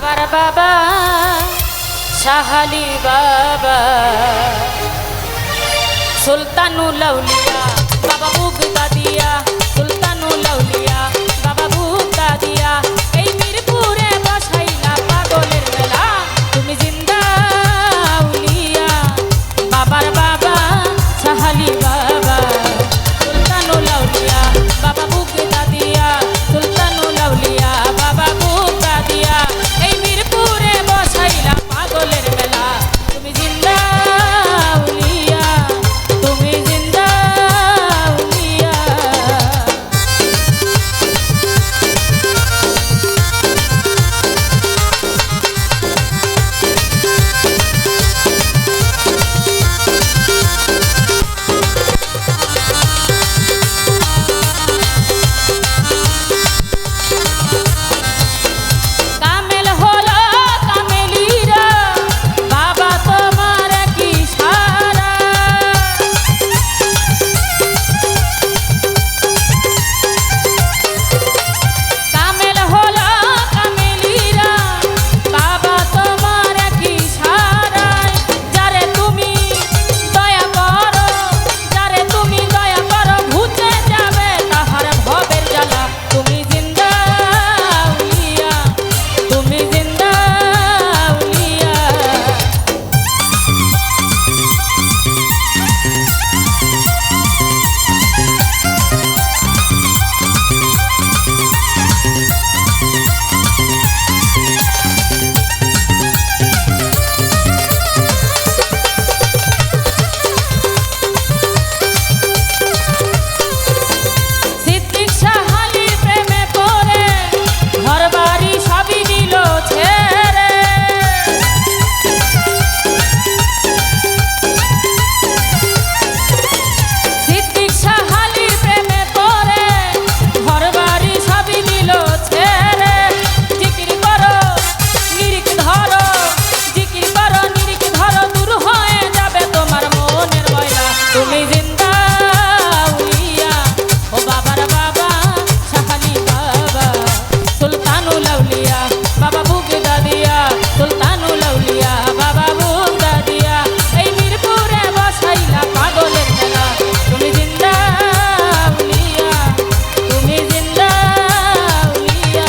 বাবার বাবা শাহালি বাবা সুলতানুল আউলিয়া বাবা বুগদাদিয়া সুলতানুল আউলিয়া বাবা বুগদাদিয়া এই মিরপুরে বসাইলা পাগলের মেলা তুমি জিন্দা আউলিয়া বাবার বাবা শাহালি বাবা সুলতানুল আউলিয়া বাবা বুগদাদিয়া সুলতানুল আউলিয়া বাবা বুগদাদিয়া এই মিরপুরে বসাইলা পাগলের মেলা তুমি জিন্দা আউলিয়া তুমি জিন্দা আউলিয়া কামেল হলো কামেলিরা বাবা তোমার কি সারা কামেল হলো কামেলিরা বাবা তোমার কি সারা যারে তুমি দয়া করো যারে তুমি দয়া করো ভুতে যাবে তাহার ভবের জ্বালা তুমি জিন্দা আউলিয়া তুমি জিন্দা আউলিয়া সিদ্দিক শাহালির প্রেমে পড়ে ঘরবাড়ি সবই দিল ছেড়ে সিদ্দিক শাহালির প্রেমে পড়ে ঘরবাড়ি সবই দিল ছেড়ে জিকির করো নিরিখ ধরো জিকির করো নিরিখ ধরো দূর হয়ে যাবে তোমার মনের ময়লা তুমি জিন্দা আউলিয়া ও বাবার বাবা শাহালি বাবা সুলতানুল আউলিয়া বাবা বুগদাদিয়া সুলতানুল আউলিয়া বাবা বুগদাদিয়া এই মিরপুরে বসাইলা পাগলের মেলা তুমি জিন্দা আউলিয়া তুমি জিন্দা আউলিয়া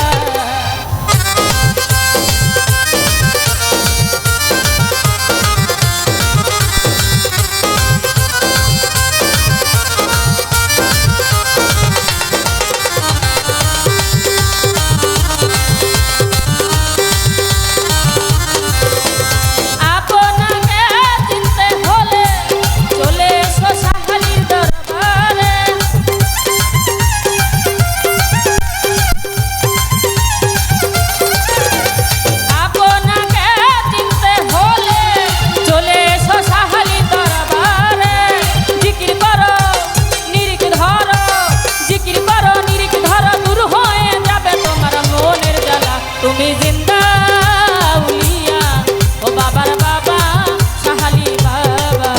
আপনাকে চিনতে হলে চলে এসো শাহালির দরবারে আপনাকে চিনতে হলে চলে এসো শাহালির দরবারে জিকির করো নিরিখ ধরো জিকির করো নিরিখ ধরো দূর হয়ে যাবে তোমার মনের জ্বালা তুমি জিন্দা আউলিয়া ও বাবার বাবা শাহালি বাবা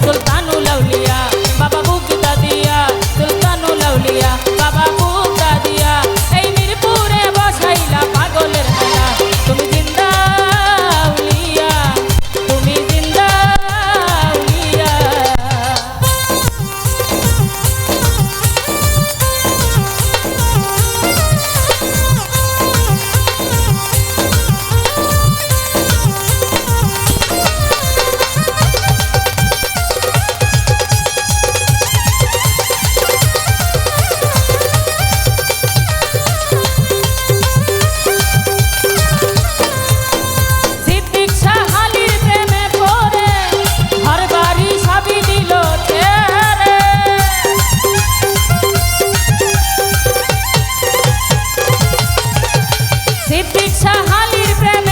সুলতানুল আউলিয়া বাবা বুগদাদিয়া সুলতানুল আউলিয়া বাবা বুগদাদিয়া এই মিরপুরে বসাইলা পাগলের মেলা তুমি জিন্দা আউলিয়া তুমি জিন্দা আউলিয়া সিদ্দিক শাহালির প্রেমে পড়ে ঘরবাড়ি সবই দিল ছেড়ে সিদ্দিক শাহালির প্রেমে